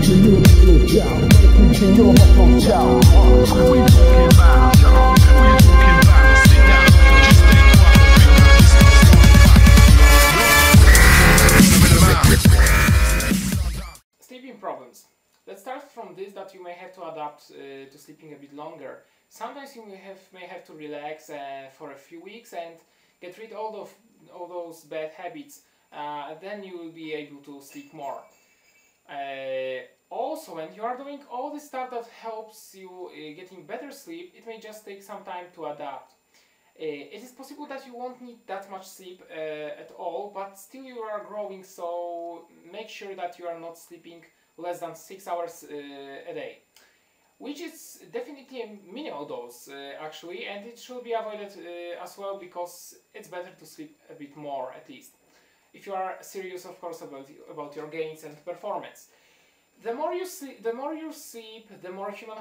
Sleeping problems. Let's start from this, that you may have to adapt to sleeping a bit longer. Sometimes you may have to relax for a few weeks and get rid of all those bad habits. Then you will be able to sleep more. Also, when you are doing all the stuff that helps you getting better sleep, it may just take some time to adapt. It is possible that you won't need that much sleep at all, but still you are growing, so make sure that you are not sleeping less than 6 hours a day, which is definitely a minimal dose actually, and it should be avoided as well, because it's better to sleep a bit more, at least if you are serious, of course, about your gains and performance. The more you sleep, the more human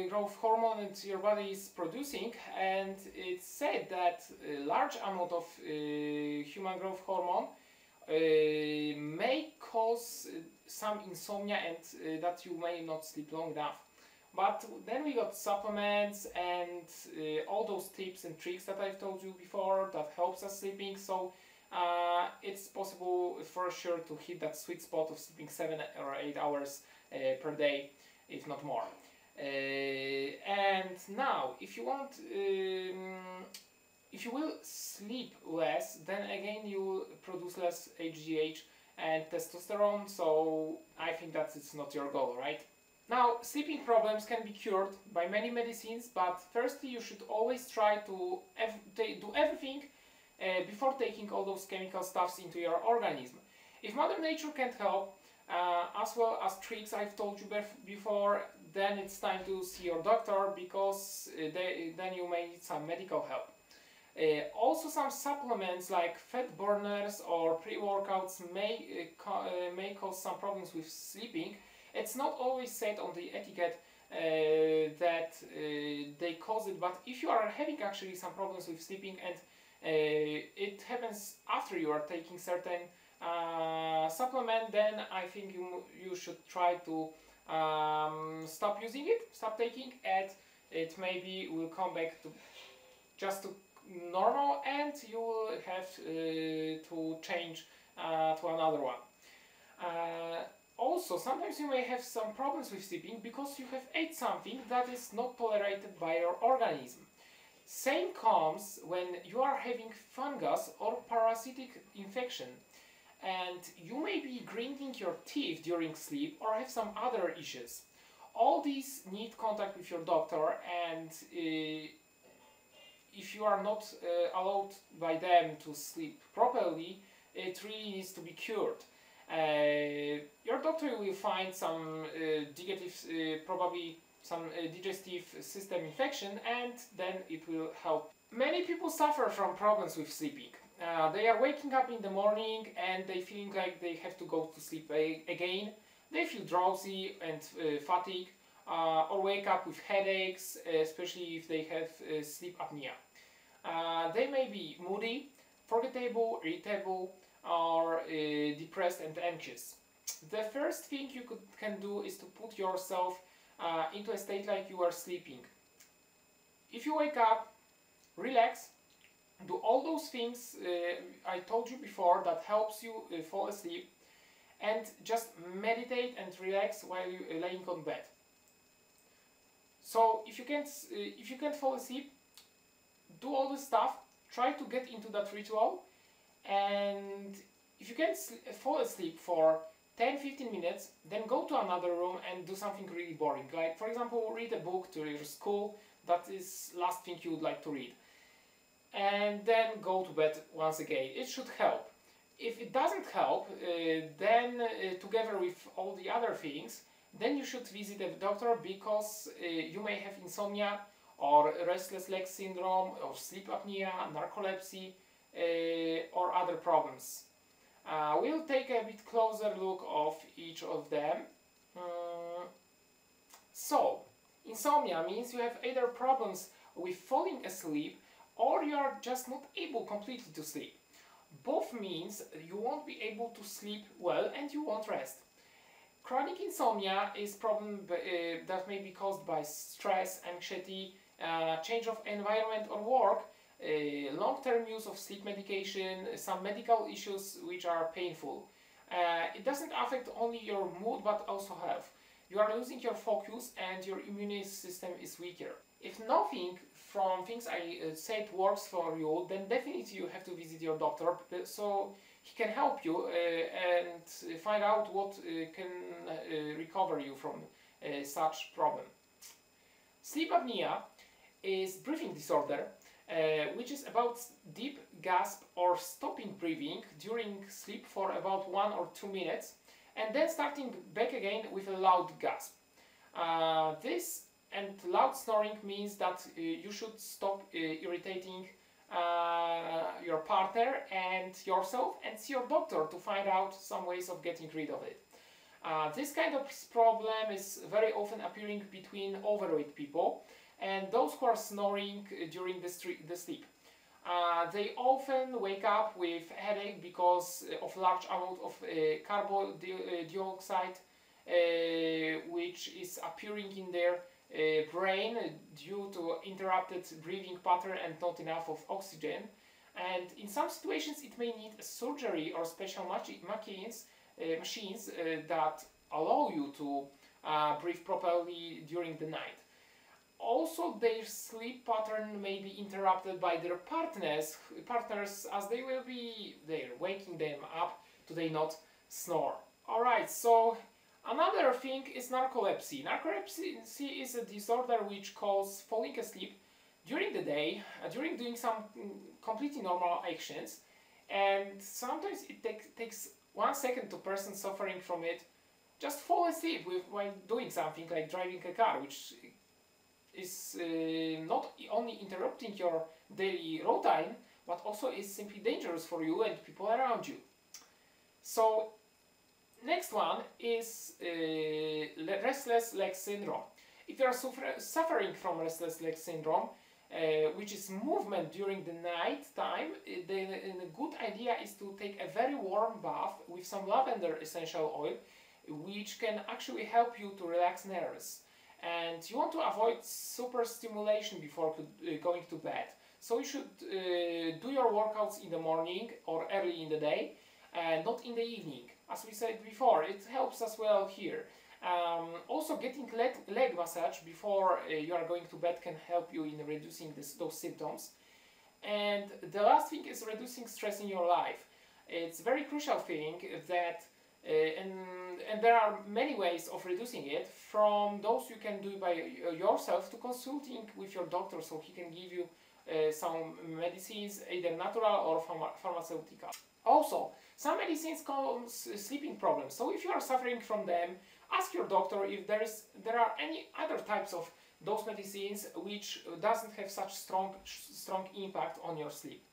growth hormone and your body is producing, and it's said that a large amount of human growth hormone may cause some insomnia, and that you may not sleep long enough. But then we got supplements and all those tips and tricks that I've told you before that helps us sleeping, so it's possible for sure to hit that sweet spot of sleeping 7 or 8 hours per day, if not more. And now, if you want, if you will sleep less, then again you will produce less HGH and testosterone, so I think that it's not your goal, right? Now, sleeping problems can be cured by many medicines, but firstly you should always try to do everything before taking all those chemical stuffs into your organism. If Mother Nature can't help, as well as tricks I've told you before, then it's time to see your doctor, because then you may need some medical help. Also, some supplements like fat burners or pre-workouts may cause some problems with sleeping. It's not always said on the etiquette that they cause it, but if you are having actually some problems with sleeping and it happens after you are taking certain supplement, then I think you should try to stop using it, stop taking, and it maybe will come back to just to normal, and you will have to change to another one. Also, sometimes you may have some problems with sleeping because you have ate something that is not tolerated by your organism. Same comes when you are having fungus or parasitic infection, and you may be grinding your teeth during sleep or have some other issues. All these need contact with your doctor, and if you are not allowed by them to sleep properly, it really needs to be cured. Your doctor will find some probably some digestive system infection, and then it will help. Many people suffer from problems with sleeping. They are waking up in the morning and they feeling like they have to go to sleep again. They feel drowsy and fatigue, or wake up with headaches, especially if they have sleep apnea. They may be moody, forgettable, irritable, or depressed and anxious. The first thing you can do is to put yourself into a state like you are sleeping. If you wake up, relax, do all those things I told you before that helps you fall asleep, and just meditate and relax while you're laying on bed. So if you can't fall asleep, do all this stuff, try to get into that ritual, and if you can't fall asleep for 10-15 minutes, then go to another room and do something really boring, like for example read a book to your school. That is last thing you would like to read, and then go to bed once again. It should help. If it doesn't help, then together with all the other things, then you should visit a doctor, because you may have insomnia or restless leg syndrome or sleep apnea, narcolepsy, or other problems. We'll take a bit closer look of each of them. So, insomnia means you have either problems with falling asleep, or you are just not able completely to sleep. Both means you won't be able to sleep well and you won't rest. Chronic insomnia is a problem that may be caused by stress, anxiety, change of environment or work, long-term use of sleep medication, some medical issues which are painful. It doesn't affect only your mood but also health. You are losing your focus and your immune system is weaker. If nothing from things I said works for you, then definitely you have to visit your doctor so he can help you and find out what can recover you from such problem. Sleep apnea is breathing disorder which is about deep gasp or stopping breathing during sleep for about 1 or 2 minutes and then starting back again with a loud gasp. This and loud snoring means that you should stop irritating your partner and yourself and see your doctor to find out some ways of getting rid of it. This kind of problem is very often appearing between overweight people and those who are snoring during the sleep. They often wake up with headache because of large amount of carbon dioxide which is appearing in their brain due to interrupted breathing pattern and not enough of oxygen. And in some situations it may need a surgery or special machines that allow you to breathe properly during the night. Also, their sleep pattern may be interrupted by their partners as they will be there waking them up to they not snore. Alright, so another thing is narcolepsy. Narcolepsy is a disorder which causes falling asleep during the day, during doing some completely normal actions, and sometimes it takes 1 second to person suffering from it just fall asleep while doing something like driving a car, which is not only interrupting your daily routine, but also is simply dangerous for you and people around you. So, next one is restless leg syndrome. If you are suffering from restless leg syndrome, which is movement during the night time, then a good idea is to take a very warm bath with some lavender essential oil, which can actually help you to relax nerves. And you want to avoid super stimulation before going to bed. So you should do your workouts in the morning or early in the day, and not in the evening. As we said before, it helps as well here. Also, getting leg massage before you are going to bed can help you in reducing those symptoms. And the last thing is reducing stress in your life. It's a very crucial thing that and there are many ways of reducing it, from those you can do by yourself to consulting with your doctor so he can give you some medicines, either natural or pharmaceutical. Also, some medicines cause sleeping problems, so if you are suffering from them, ask your doctor if there are any other types of those medicines which doesn't have such strong impact on your sleep.